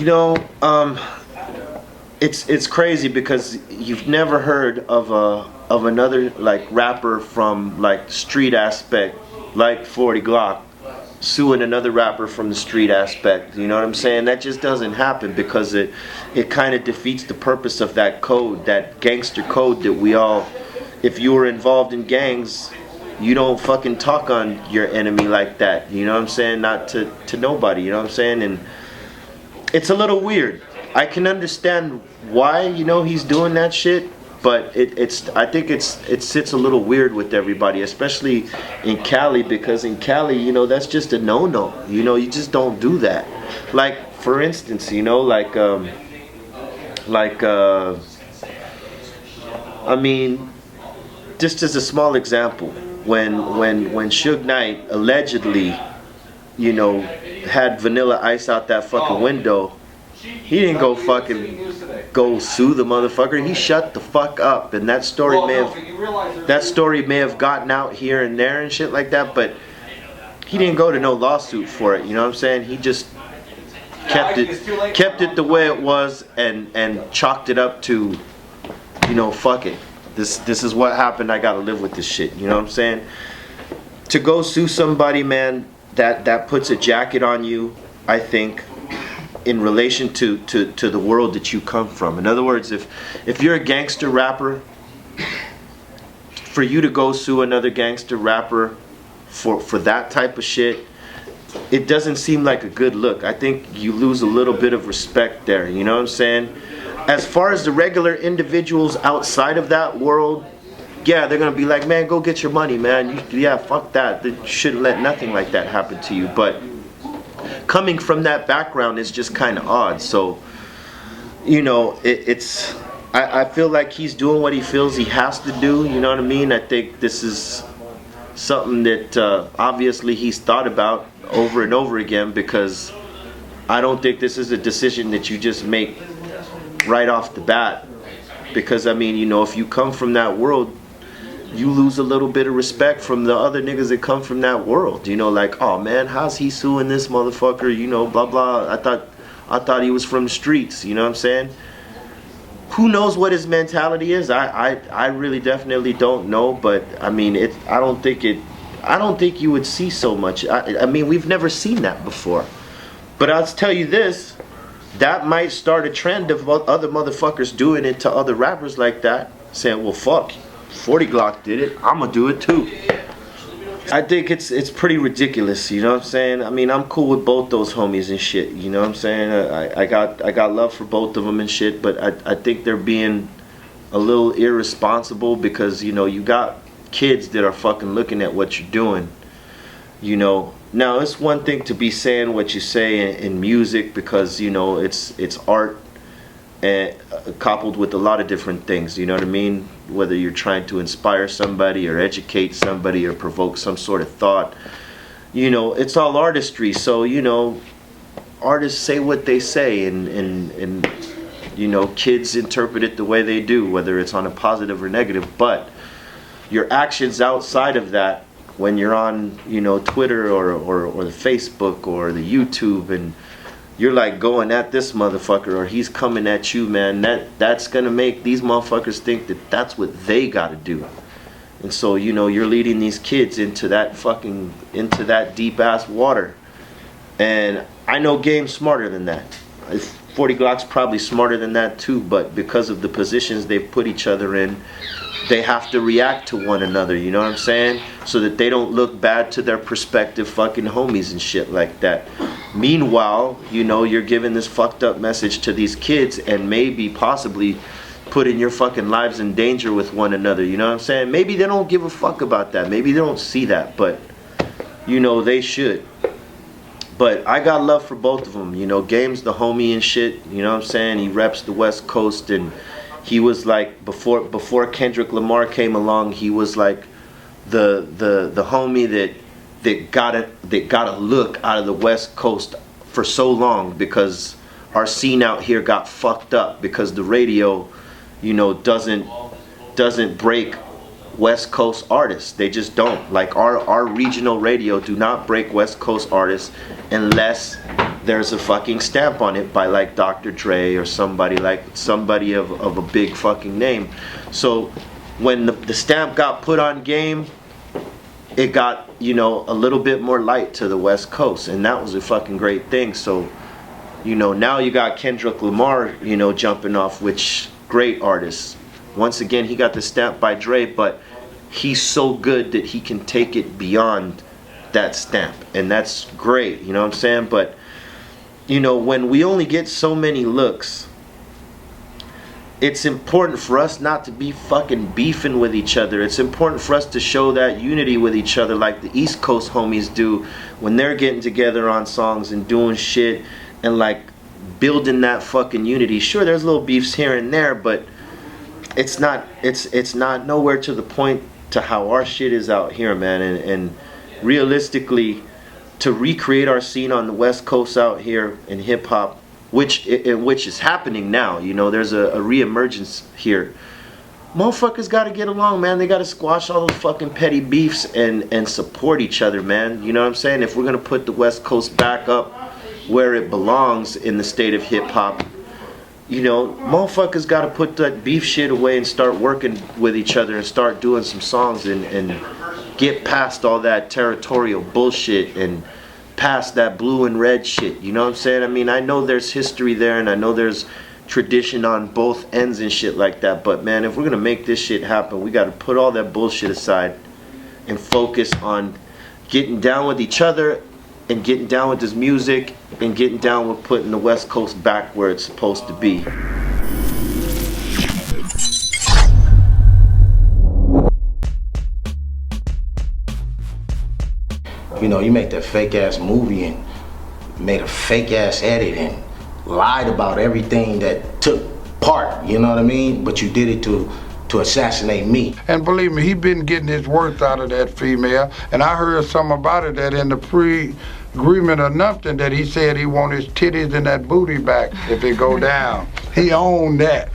You know, it's crazy because you've never heard of another like rapper from like street aspect like 40 Glock suing another rapper from the street aspect. You know what I'm saying? That just doesn't happen because it kind of defeats the purpose of that code, that gangster code that we all, if you were involved in gangs, you don't fucking talk on your enemy like that. You know what I'm saying? Not to nobody. You know what I'm saying? And it's a little weird. I can understand why, you know, he's doing that shit, but I think it sits a little weird with everybody, especially in Cali, because in Cali, you know, that's just a no-no. You know, you just don't do that. Like, for instance, you know, I mean, just as a small example, when Suge Knight allegedly, you know, had Vanilla Ice out that fucking window, he didn't go sue the motherfucker. He shut the fuck up, and that story may have gotten out here and there and shit like that, but he didn't go to no lawsuit for it. You know what I'm saying? He just kept it the way it was and chalked it up to, you know, fuck it. This is what happened. I gotta live with this shit. You know what I'm saying? To go sue somebody, man, that puts a jacket on you, I think, in relation to the world that you come from. In other words, if you're a gangster rapper, for you to go sue another gangster rapper for that type of shit, it doesn't seem like a good look. I think you lose a little bit of respect there. You know what I'm saying? As far as the regular individuals outside of that world, yeah, they're gonna be like, man, go get your money, man. Yeah, fuck that. You shouldn't let nothing like that happen to you. But coming from that background is just kind of odd. So, you know, I feel like he's doing what he feels he has to do. You know what I mean? I think this is something that obviously he's thought about over and over again, because I don't think this is a decision that you just make right off the bat. Because I mean, you know, if you come from that world, you lose a little bit of respect from the other niggas that come from that world. You know, like, oh man, how's he suing this motherfucker? You know, blah blah. I thought he was from the streets. You know what I'm saying? Who knows what his mentality is? I really definitely don't know. But I mean, I don't think you would see so much. I mean, we've never seen that before. But I'll tell you this, that might start a trend of other motherfuckers doing it to other rappers like that, saying, well, fuck, 40 Glock did it, I'ma do it too. I think it's pretty ridiculous, you know what I'm saying? I mean, I'm cool with both those homies and shit, you know what I'm saying? I got love for both of them and shit, but I think they're being a little irresponsible, because, you know, you got kids that are fucking looking at what you're doing, you know. Now, it's one thing to be saying what you say in music, because, you know, it's art, and coupled with a lot of different things, you know what I mean? Whether you're trying to inspire somebody or educate somebody or provoke some sort of thought, you know, it's all artistry. So, you know, artists say what they say, and you know, kids interpret it the way they do, whether it's on a positive or negative. But your actions outside of that, when you're on, you know, Twitter or the Facebook or the YouTube, and you're like going at this motherfucker, or he's coming at you, man, that's gonna make these motherfuckers think that that's what they gotta do. And so, you know, you're leading these kids into that deep ass water. And I know Game's smarter than that. 40 Glock's probably smarter than that too, but because of the positions they've put each other in, they have to react to one another, you know what I'm saying? So that they don't look bad to their prospective fucking homies and shit like that. Meanwhile, you know, you're giving this fucked up message to these kids, and maybe possibly putting your fucking lives in danger with one another, you know what I'm saying? Maybe they don't give a fuck about that. Maybe they don't see that, but, you know, they should. But I got love for both of them. You know, Game's the homie and shit, you know what I'm saying? He reps the West Coast, and he was like, before Kendrick Lamar came along, he was like the homie that got a look out of the West Coast for so long, because our scene out here got fucked up, because the radio, you know, doesn't break West Coast artists. They just don't. Like our regional radio do not break West Coast artists unless there's a fucking stamp on it by like Dr. Dre or somebody of a big fucking name. So when the stamp got put on Game, it got, you know, a little bit more light to the West Coast, and that was a fucking great thing. So, you know, now you got Kendrick Lamar, you know, jumping off, which great artist. Once again, he got the stamp by Dre, but he's so good that he can take it beyond that stamp, and that's great, you know what I'm saying? But, you know, when we only get so many looks, it's important for us not to be fucking beefing with each other. It's important for us to show that unity with each other like the East Coast homies do when they're getting together on songs and doing shit and like building that fucking unity. Sure, there's little beefs here and there, but it's not nowhere to the point to how our shit is out here, man. And realistically, to recreate our scene on the West Coast out here in hip hop, which is happening now, you know, there's a reemergence here. Motherfuckers gotta get along, man. They gotta squash all those fucking petty beefs and support each other, man. You know what I'm saying? If we're gonna put the West Coast back up where it belongs in the state of hip hop, you know, motherfuckers gotta put that beef shit away and start working with each other and start doing some songs and get past all that territorial bullshit and past that blue and red shit. You know what I'm saying? I mean, I know there's history there and I know there's tradition on both ends and shit like that, but man, if we're gonna make this shit happen, we gotta put all that bullshit aside and focus on getting down with each other and getting down with this music and getting down with putting the West Coast back where it's supposed to be. You know, you make that fake ass movie and made a fake ass edit and lied about everything that took part, you know what I mean? But you did it to assassinate me. And believe me, he been getting his worth out of that female, and I heard something about it that in the pre-agreement or nothing that he said he want his titties and that booty back if it go down. He owned that.